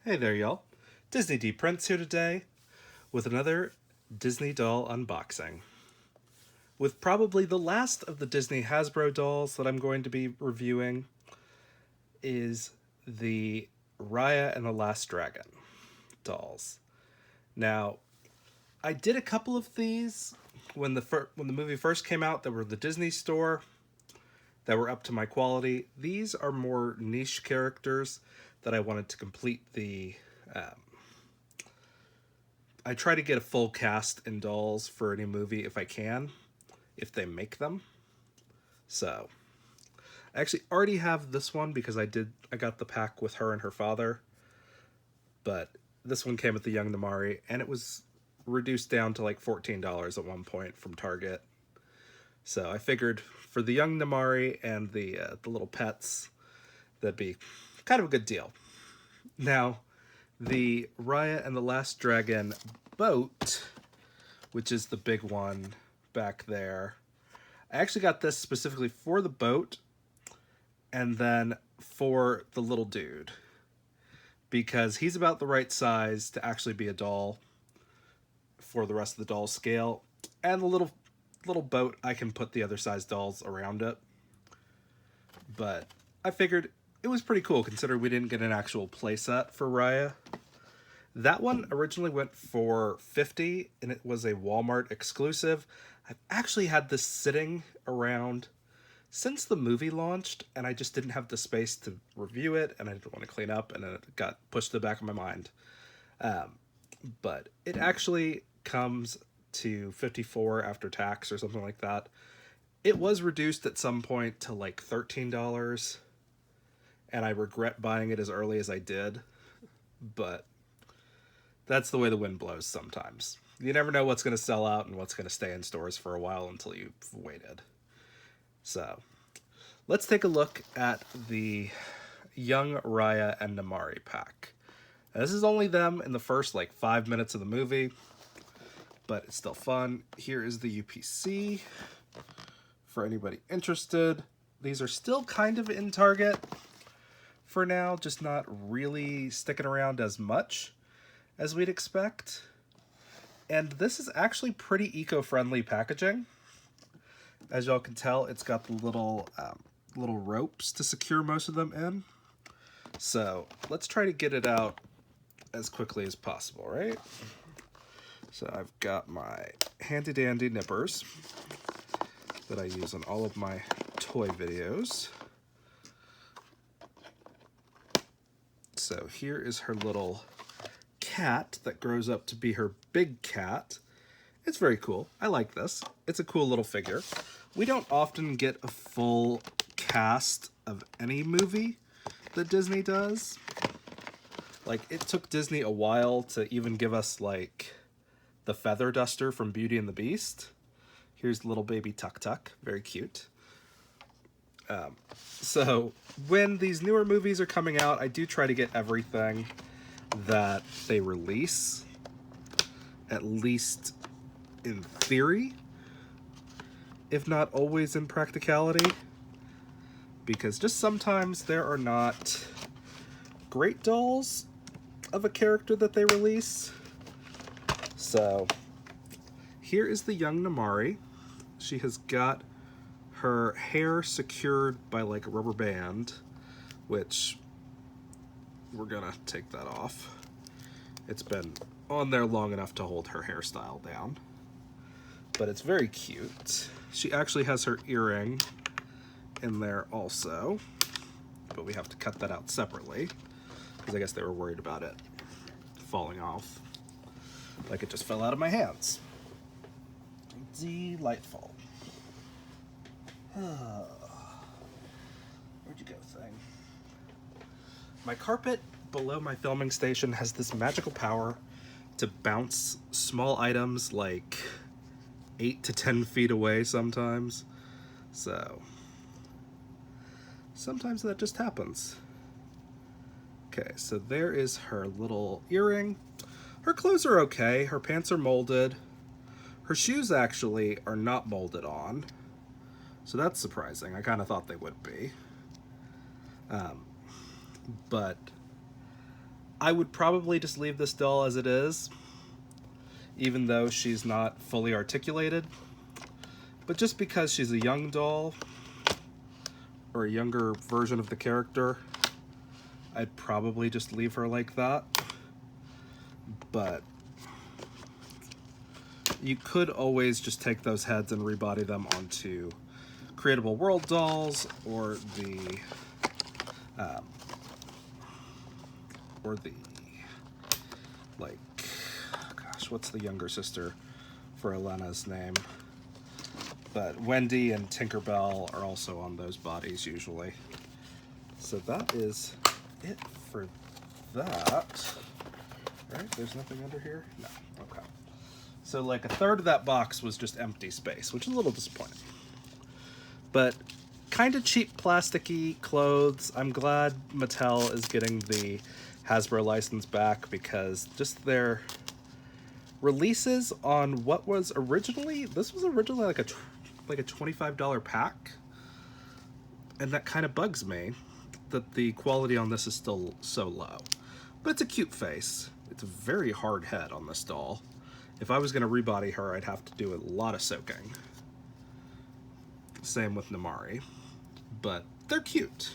Hey there, y'all. Disney D Prince here today with another Disney doll unboxing. With probably the last of the Disney Hasbro dolls that I'm going to be reviewing is the Raya and the Last Dragon dolls. Now, I did a couple of these when the movie first came out. That were the Disney store that were up to my quality. These are more niche characters that I wanted to complete the. I try to get a full cast in dolls for any movie if I can, if they make them. So, I actually already have this one because I got the pack with her and her father. But this one came with the young Namari, and it was reduced down to like $14 at one point from Target. So I figured for the young Namari and the little pets, that'd be kind of a good deal. Now, the Raya and the Last Dragon boat, which is the big one back there. I actually got this specifically for the boat and then for the little dude, because he's about the right size to actually be a doll for the rest of the doll scale, and the little boat, I can put the other size dolls around it. But I figured it was pretty cool considering we didn't get an actual playset for Raya. That one originally went for $50 and it was a Walmart exclusive. I've actually had this sitting around since the movie launched, and I just didn't have the space to review it, and I didn't want to clean up, and it got pushed to the back of my mind. But it actually comes to $54 after tax or something like that. It was reduced at some point to like $13, and I regret buying it as early as I did, but that's the way the wind blows sometimes. You never know what's going to sell out and what's going to stay in stores for a while until you've waited. So, let's take a look at the Young Raya and Namari pack. Now, this is only them in the first like 5 minutes of the movie, but it's still fun. Here is the UPC for anybody interested. These are still kind of in Target for now, just not really sticking around as much as we'd expect. And this is actually pretty eco-friendly packaging. As y'all can tell, it's got the little ropes to secure most of them in. So let's try to get it out as quickly as possible, right? So I've got my handy dandy nippers that I use on all of my toy videos. So here is her little cat that grows up to be her big cat. It's very cool. I like this. It's a cool little figure. We don't often get a full cast of any movie that Disney does. Like, it took Disney a while to even give us, like, the feather duster from Beauty and the Beast. Here's little baby Tuk Tuk. Very cute. So, when these newer movies are coming out, I do try to get everything that they release, at least in theory, if not always in practicality, because just sometimes there are not great dolls of a character that they release. So here is the young Namari. She has got her hair secured by like a rubber band, which we're gonna take that off. It's been on there long enough to hold her hairstyle down, but it's very cute. She actually has her earring in there also, but we have to cut that out separately because I guess they were worried about it falling off. Like it just fell out of my hands. Delightful. Where'd you go, thing? My carpet below my filming station has this magical power to bounce small items like 8 to 10 feet away sometimes. So, sometimes that just happens. Okay, so there is her little earring. Her clothes are okay. Her pants are molded. Her shoes actually are not molded on. So that's surprising. I kind of thought they would be. But I would probably just leave this doll as it is, even though she's not fully articulated. But just because she's a young doll, or a younger version of the character, I'd probably just leave her like that. But you could always just take those heads and rebody them onto Creatable World dolls, or the like, gosh, what's the younger sister for Elena's name? But Wendy and Tinkerbell are also on those bodies usually. So that is it for that. Right? There's nothing under here? No. Okay. So like a third of that box was just empty space, which is a little disappointing. But kind of cheap plasticky clothes. I'm glad Mattel is getting the Hasbro license back, because just their releases on what was originally, this was originally like a $25 pack, and that kind of bugs me that the quality on this is still so low. But it's a cute face. It's a very hard head on this doll. If I was going to rebody her, I'd have to do a lot of soaking. Same with Namari. But they're cute.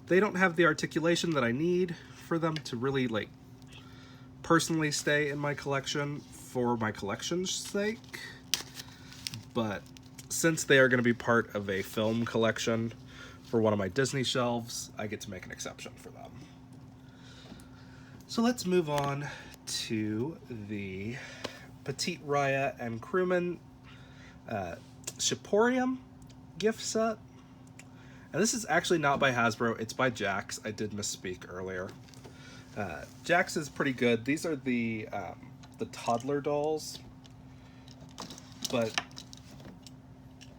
They don't have the articulation that I need for them to really, like, personally stay in my collection for my collection's sake. But since they are going to be part of a film collection for one of my Disney shelves, I get to make an exception for them. So let's move on to the Petite Raya and Crewman Shrimporium gift set. And this is actually not by Hasbro, it's by Jax. I did misspeak earlier. Jax is pretty good. These are the toddler dolls. But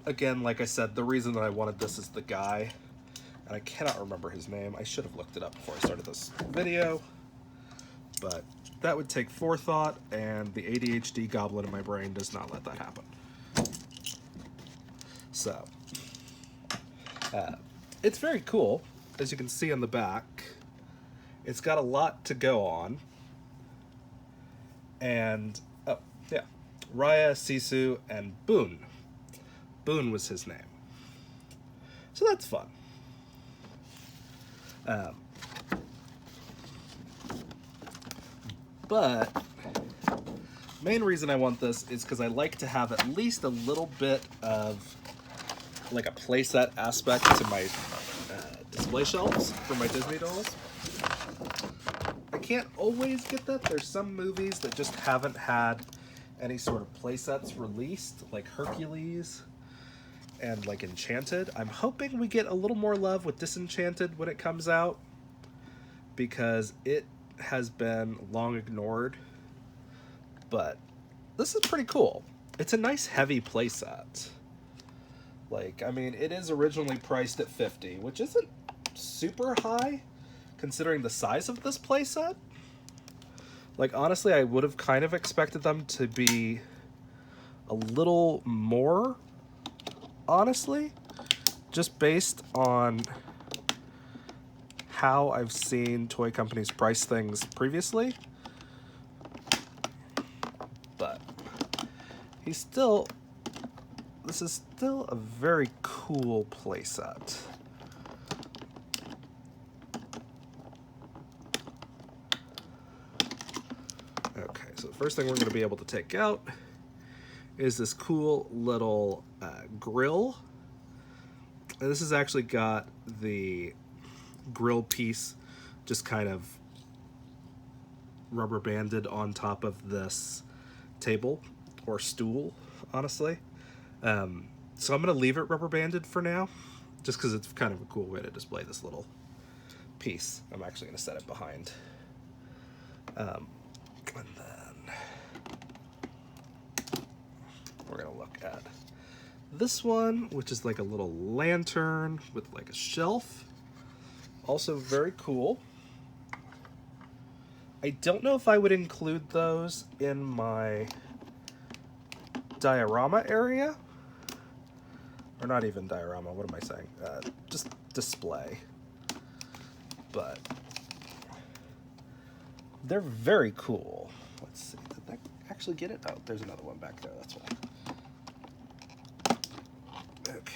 again, like I said, the reason that I wanted this is the guy, and I cannot remember his name. I should have looked it up before I started this video, but that would take forethought, and the ADHD goblin in my brain does not let that happen. So, it's very cool, as you can see on the back. It's got a lot to go on, and, oh, yeah, Raya, Sisu, and Boone. Boone was his name. So that's fun. But main reason I want this is because I like to have at least a little bit of like a playset aspect to my display shelves for my Disney dolls. I can't always get that. There's some movies that just haven't had any sort of playsets released, like Hercules and like Enchanted. I'm hoping we get a little more love with Disenchanted when it comes out, because it has been long ignored. But this is pretty cool. It's a nice heavy playset. Like, I mean, it is originally priced at $50, which isn't super high considering the size of this playset. Like, honestly, I would have kind of expected them to be a little more, honestly, just based on how I've seen toy companies price things previously. But this is still a very cool playset. Okay, so the first thing we're going to be able to take out is this cool little grill. And this has actually got the grill piece just kind of rubber banded on top of this table or stool, honestly. So I'm going to leave it rubber banded for now, just because it's kind of a cool way to display this little piece. I'm actually going to set it behind. And then we're going to look at this one, which is like a little lantern with like a shelf. Also very cool. I don't know if I would include those in my diorama area. Or not even diorama, what am I saying? Just display. But they're very cool. Let's see, did that actually get it? Oh, there's another one back there, that's why. Okay.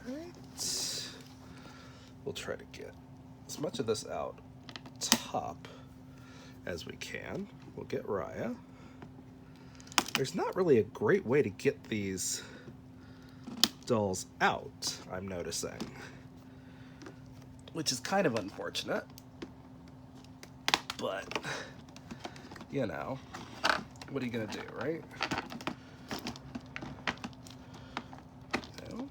Alright. We'll try to get as much of this out top as we can. We'll get Raya. There's not really a great way to get these dolls out, I'm noticing. Which is kind of unfortunate. But, you know, what are you gonna do, right? No.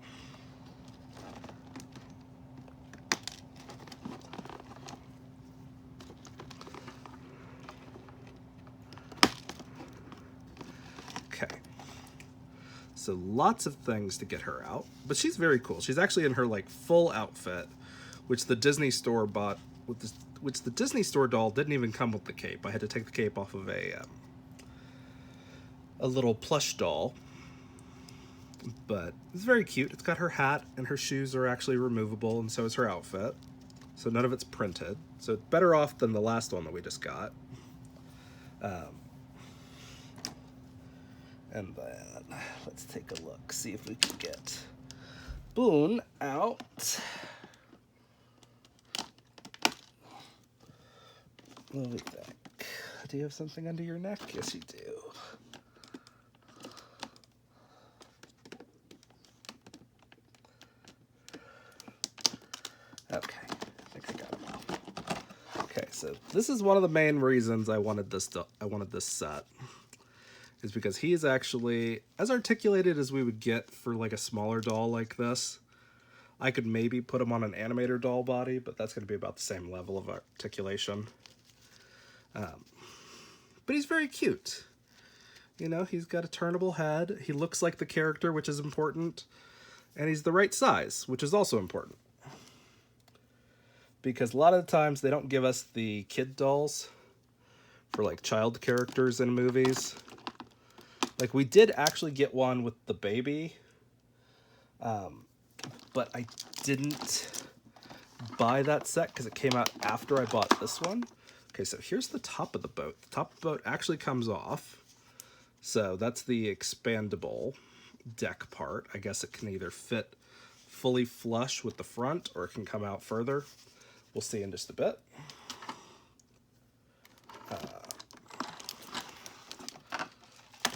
Okay. So lots of things to get her out, but she's very cool. She's actually in her like full outfit, which the Disney store bought with this, which the Disney store doll didn't even come with the cape. I had to take the cape off of a little plush doll, but it's very cute. It's got her hat and her shoes are actually removable, and so is her outfit. So none of it's printed. So it's better off than the last one that we just got. And then let's take a look, see if we can get Boone out. What do we think? Do you have something under your neck? Yes, you do. Okay, I think I got him out. Okay, so this is one of the main reasons I wanted this set. Is because he is actually as articulated as we would get for like a smaller doll like this. I could maybe put him on an animator doll body, but that's going to be about the same level of articulation. But he's very cute. You know, he's got a turnable head. He looks like the character, which is important. And he's the right size, which is also important. Because a lot of the times they don't give us the kid dolls for like child characters in movies. Like, we did actually get one with the baby, but I didn't buy that set because it came out after I bought this one. Okay, so here's the top of the boat. The top of the boat actually comes off. So that's the expandable deck part. I guess it can either fit fully flush with the front or it can come out further. We'll see in just a bit.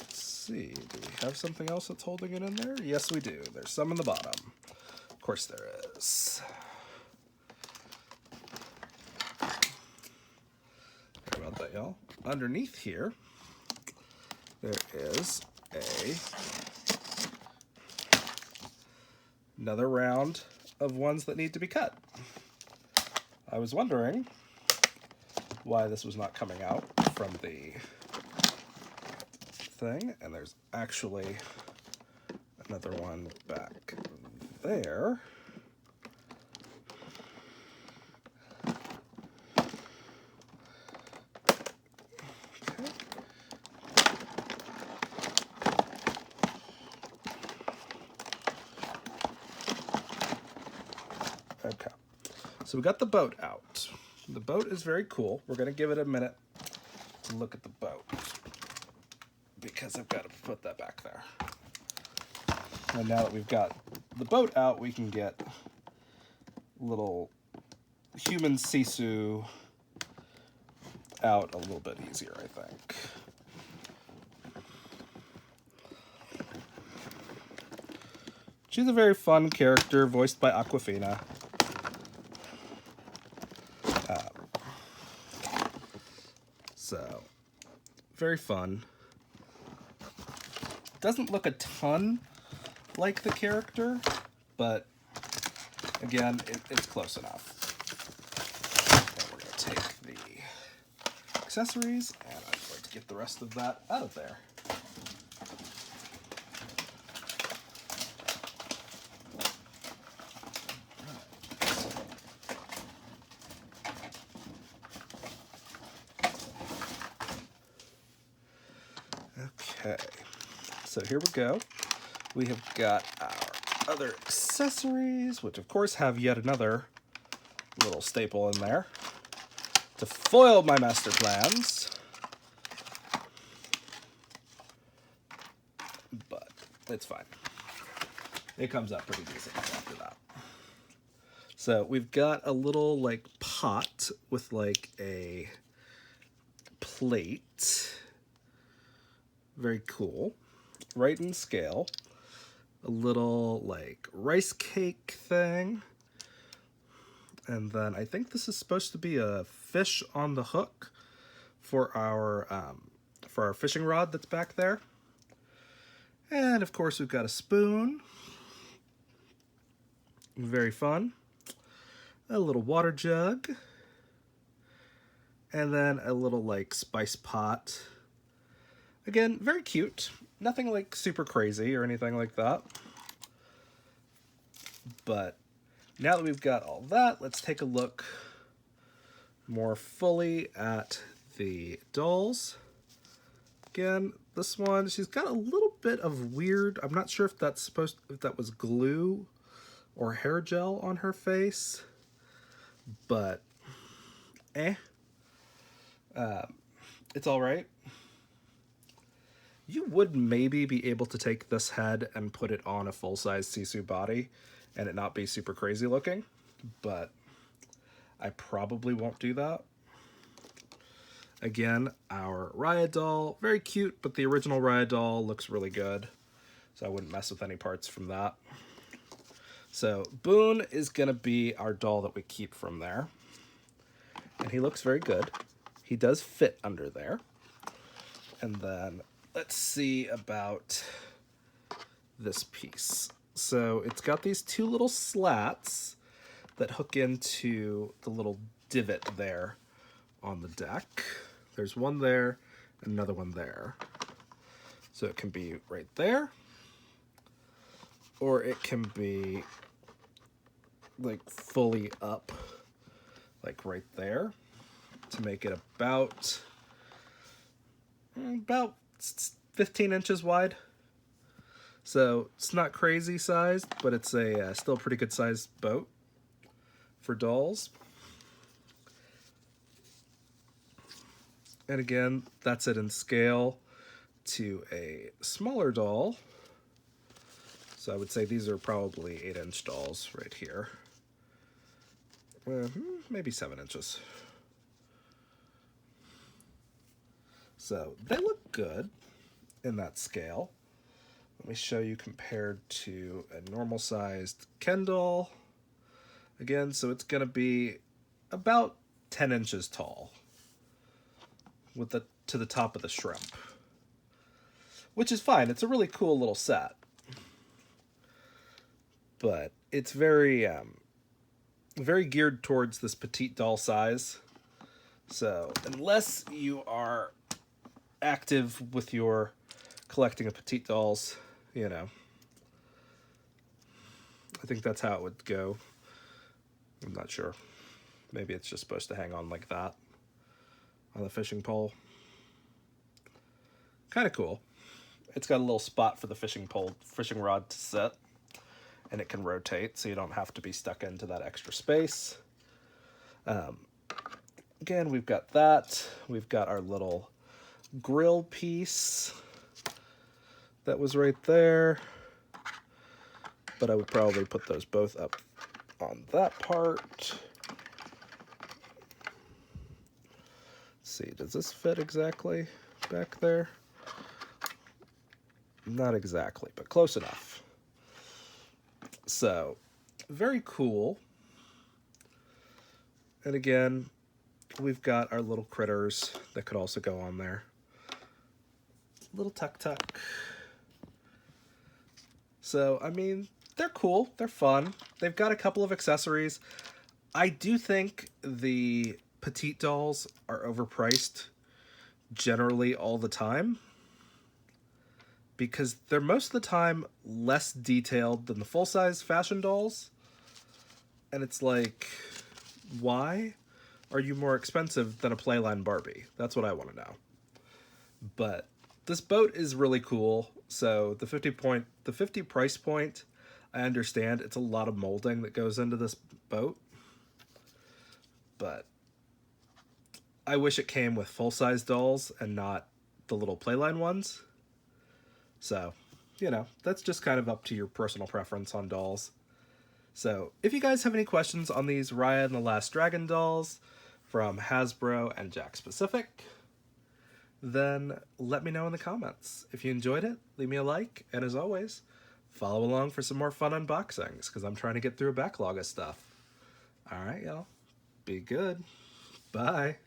See, do we have something else that's holding it in there? Yes, we do. There's some in the bottom. Of course there is. Sorry about that, y'all. Underneath here, there is another round of ones that need to be cut. I was wondering why this was not coming out from the thing, and there's actually another one back there. Okay, so we got the boat out. The boat is very cool. We're going to give it a minute to look at the boat, because I've got to put that back there. And now that we've got the boat out, we can get little human Sisu out a little bit easier, I think. She's a very fun character, voiced by Awkwafina. So, very fun. Doesn't look a ton like the character, but again, it's close enough. And we're going to take the accessories, and I'm going to get the rest of that out of there. Okay, so here we go. We have got our other accessories, which of course have yet another little staple in there. to foil my master plans. But it's fine. It comes out pretty decent after that. So we've got a little like pot with like a plate. Very cool. Right in scale. A little like rice cake thing. And then I think this is supposed to be a fish on the hook for our fishing rod that's back there. And of course we've got a spoon. Very fun. A little water jug. And then a little like spice pot. Again, very cute. Nothing like super crazy or anything like that. But now that we've got all that, let's take a look more fully at the dolls. Again, this one, she's got a little bit of weird, I'm not sure if that's if that was glue or hair gel on her face, but it's all right. You would maybe be able to take this head and put it on a full-size Sisu body and it not be super crazy looking, but I probably won't do that. Again, our Raya doll, very cute, but the original Raya doll looks really good, so I wouldn't mess with any parts from that. So Boone is going to be our doll that we keep from there, and he looks very good. He does fit under there. And then let's see about this piece. So it's got these two little slats that hook into the little divot there on the deck. There's one there and another one there. So it can be right there, or it can be like fully up, like right there, to make it about 15 inches wide. So it's not crazy sized, but it's a still a pretty good sized boat for dolls. And again, that's it in scale to a smaller doll. So I would say these are probably 8-inch dolls right here. Maybe 7 inches. So they look good in that scale. Let me show you compared to a normal sized Ken doll. Again, so it's going to be about 10 inches tall with to the top of the shrimp, which is fine. It's a really cool little set, but it's very very geared towards this petite doll size. So unless you are active with your collecting of petite dolls, you know, I think that's how it would go. I'm not sure. Maybe it's just supposed to hang on like that on the fishing pole. Kind of cool. It's got a little spot for the fishing rod to sit, and it can rotate, so you don't have to be stuck into that extra space. Again, we've got that. We've got our little grill piece that was right there, but I would probably put those both up on that part. Let's see, does this fit exactly back there? Not exactly, but close enough. So, very cool. And again, we've got our little critters that could also go on there. Little tuk-tuk. So, I mean, they're cool. They're fun. They've got a couple of accessories. I do think the petite dolls are overpriced generally all the time, because they're most of the time less detailed than the full-size fashion dolls. And it's like, why are you more expensive than a Playline Barbie? That's what I want to know. But this boat is really cool. So the 50 price point, I understand it's a lot of molding that goes into this boat. But I wish it came with full-size dolls and not the little Playline ones. So, you know, that's just kind of up to your personal preference on dolls. So, if you guys have any questions on these Raya and the Last Dragon dolls from Hasbro and Jakks Pacific, then let me know in the comments. If you enjoyed it, leave me a like, and as always, follow along for some more fun unboxings, because I'm trying to get through a backlog of stuff. Alright, y'all. Be good. Bye.